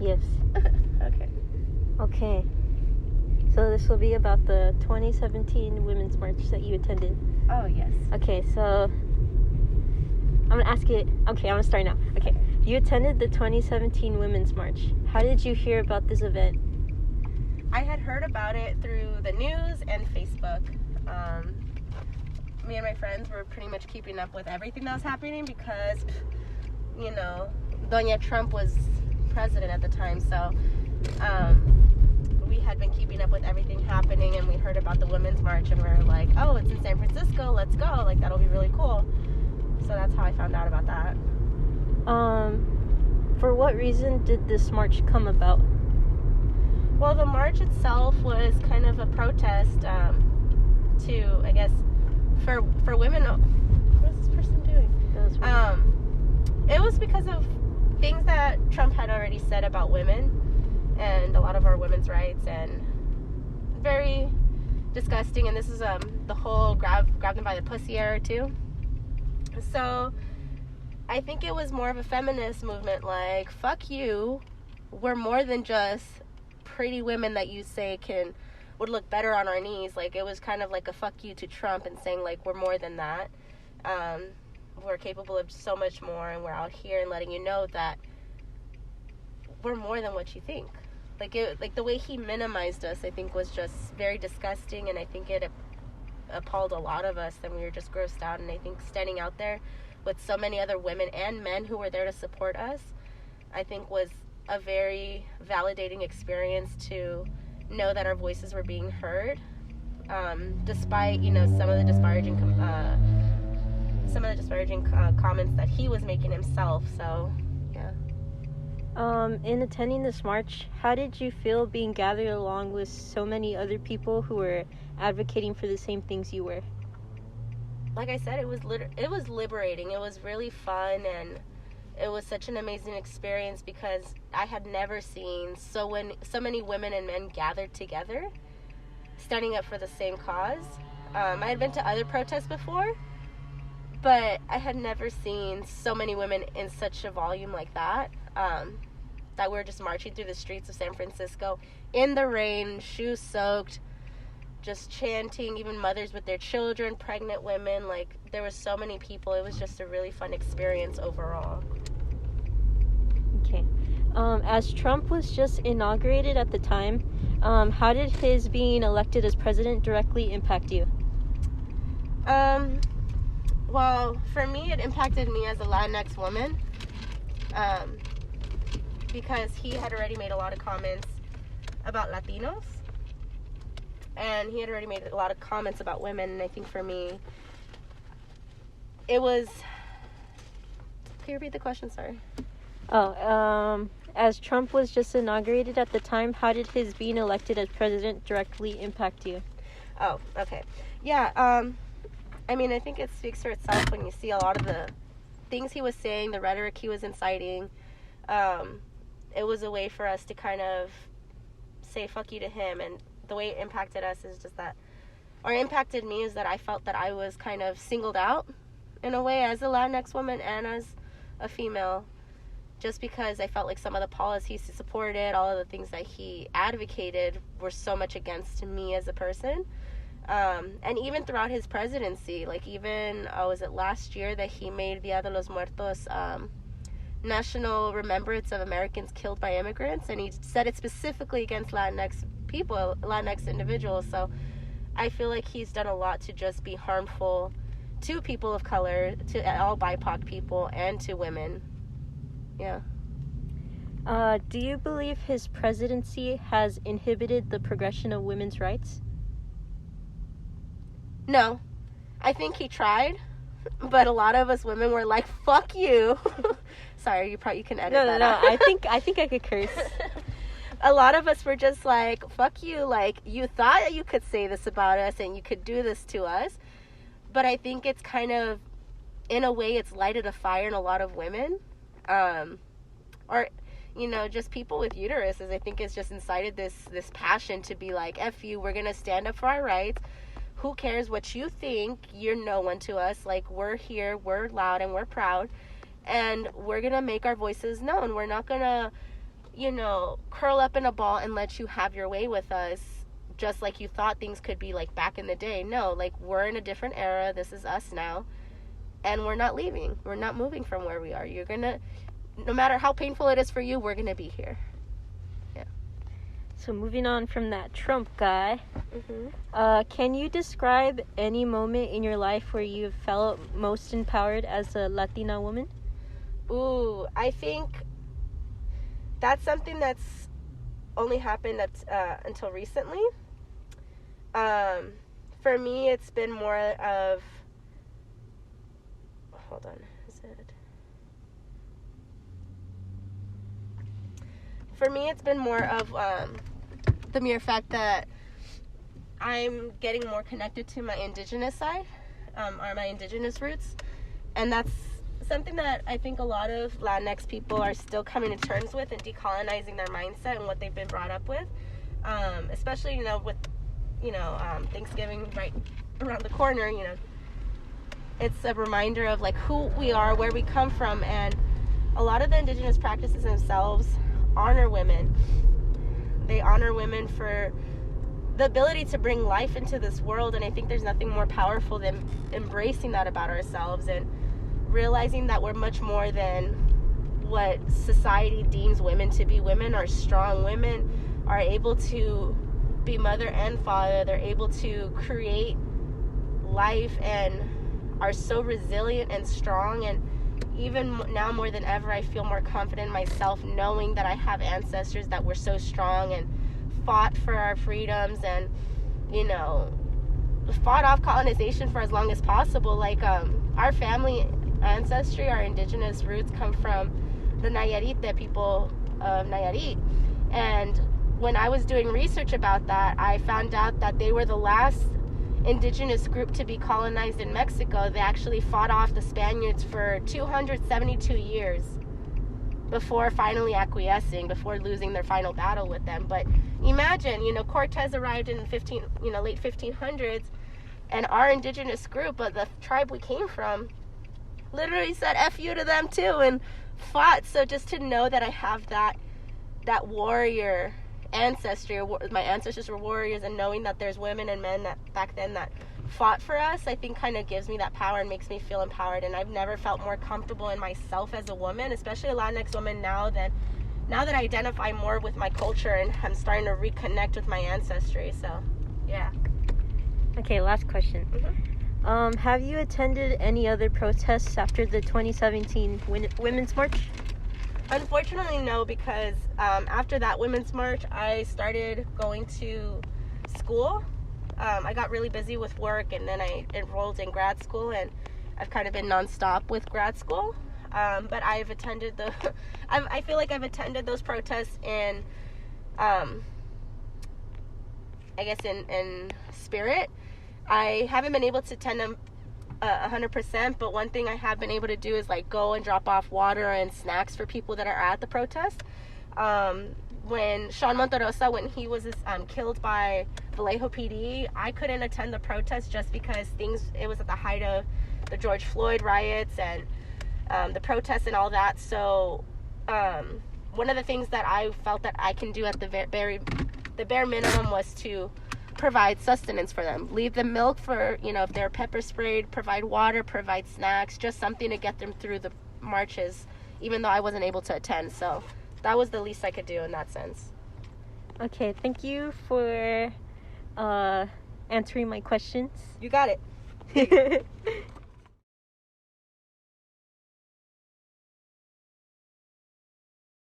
Yes. Okay. Okay. So this will be about the 2017 Women's March that you attended. Oh, yes. Okay, so I'm going to ask it. Okay, I'm going to start now. Okay. You attended the 2017 Women's March. How did you hear about this event? I had heard about it through the news and Facebook. Me and my friends were pretty much keeping up with everything that was happening because, you know, Doña Trump was president at the time. So we had been keeping up with everything happening, and we heard about the Women's March, and we were like, oh, it's in San Francisco. Let's go. Like, that'll be really cool. So that's how I found out about that. For what reason did this march come about? Well, the march itself was kind of a protest to, I guess, for women. What is this person doing? It was because of things that Trump had already said about women and a lot of our women's rights, and very disgusting. And this is the whole grab them by the pussy era too. So I think it was more of a feminist movement, like, fuck you, we're more than just pretty women that you say would look better on our knees. Like, it was kind of like a fuck you to Trump and saying, like, we're more than that. We're capable of so much more, and we're out here and letting you know that we're more than what you think. Like the way he minimized us, I think, was just very disgusting, and I think it appalled a lot of us, and we were just grossed out. And I think standing out there with so many other women and men who were there to support us, I think was a very validating experience to know that our voices were being heard, despite, you know, some of the disparaging comments that he was making himself. So yeah. In attending this march, how did you feel being gathered along with so many other people who were advocating for the same things you were? Like I said, it was liberating. It was really fun, and it was such an amazing experience because I had never seen so many women and men gathered together, standing up for the same cause. I had been to other protests before, but I had never seen so many women in such a volume like that. That we were just marching through the streets of San Francisco in the rain, shoes soaked, just chanting, even mothers with their children, pregnant women. Like, there were so many people. It was just a really fun experience overall. Okay. As Trump was just inaugurated at the time, how did his being elected as president directly impact you? Well, for me, it impacted me as a Latinx woman, because he had already made a lot of comments about Latinos, and he had already made a lot of comments about women, and I think for me, it was... Can you repeat the question? Sorry. As Trump was just inaugurated at the time, how did his being elected as president directly impact you? Oh, okay. Yeah, I mean, I think it speaks for itself when you see a lot of the things he was saying, the rhetoric he was inciting. It was a way for us to kind of say fuck you to him, and the way it impacted us is just that, or impacted me, is that I felt that I was kind of singled out in a way as a Latinx woman and as a female, just because I felt like some of the policies he supported, all of the things that he advocated were so much against me as a person. And even throughout his presidency, like even, was it last year that he made Dia de los Muertos national remembrance of Americans killed by immigrants, and he said it specifically against Latinx people, Latinx individuals. So I feel like he's done a lot to just be harmful to people of color, to all BIPOC people, and to women. Yeah. Do you believe his presidency has inhibited the progression of women's rights? No. I think he tried, but a lot of us women were like, fuck you. Sorry, you can edit that out. I think I could curse. A lot of us were just like, fuck you, like, you thought that you could say this about us and you could do this to us. But I think it's kind of, in a way, it's lighted a fire in a lot of women. Or, you know, just people with uteruses. I think it's just incited this passion to be like, F you, we're going to stand up for our rights. Who cares what you think? You're no one to us. Like, we're here, we're loud, and we're proud. And we're going to make our voices known. We're not going to curl up in a ball and let you have your way with us, just like you thought things could be like back in the day. No, like, we're in a different era. This is us now. And we're not leaving. We're not moving from where we are. You're going to, no matter how painful it is for you, we're going to be here. Yeah. So moving on from that Trump guy, can you describe any moment in your life where you felt most empowered as a Latina woman? Ooh, I think that's something that's only happened until recently. For me, it's been more of... Hold on. For me, it's been more of the mere fact that I'm getting more connected to my indigenous side, or my indigenous roots. And that's something that I think a lot of Latinx people are still coming to terms with and decolonizing their mindset and what they've been brought up with. Especially, with, Thanksgiving right around the corner, it's a reminder of, like, who we are, where we come from, and a lot of the indigenous practices themselves honor women. They honor women for the ability to bring life into this world, and I think there's nothing more powerful than embracing that about ourselves and realizing that we're much more than what society deems women to be. Women are strong. Women are able to be mother and father. They're able to create life and are so resilient and strong. And even now more than ever, I feel more confident in myself, knowing that I have ancestors that were so strong and fought for our freedoms and, fought off colonization for as long as possible. Like, our family ancestry, our indigenous roots come from the Nayarit people of Nayarit. And when I was doing research about that, I found out that they were the last indigenous group to be colonized in Mexico. They actually fought off the Spaniards for 272 years before finally acquiescing, before losing their final battle with them. But imagine, Cortez arrived in late 1500s, and our indigenous group, the tribe we came from, literally said F you to them too and fought. So just to know that I have that warrior ancestry, my ancestors were warriors, and knowing that there's women and men that back then that fought for us, I think kind of gives me that power and makes me feel empowered. And I've never felt more comfortable in myself as a woman, especially a Latinx woman, now that I identify more with my culture and I'm starting to reconnect with my ancestry. So yeah. Okay, last question. Have you attended any other protests after the 2017 Women's March? Unfortunately, no, because after that Women's March, I started going to school. I got really busy with work, and then I enrolled in grad school, and I've kind of been nonstop with grad school. But I've attended I feel like I've attended those protests in, I guess in spirit. I haven't been able to attend them 100%, but one thing I have been able to do is like go and drop off water and snacks for people that are at the protest. When Sean Monterosa, when he was killed by Vallejo PD, I couldn't attend the protest just because it was at the height of the George Floyd riots and the protests and all that. So one of the things that I felt that I can do at the bare minimum was to provide sustenance for them. Leave them milk for, if they're pepper sprayed, provide water, provide snacks, just something to get them through the marches, even though I wasn't able to attend. So that was the least I could do in that sense. Okay, thank you for answering my questions. You got it.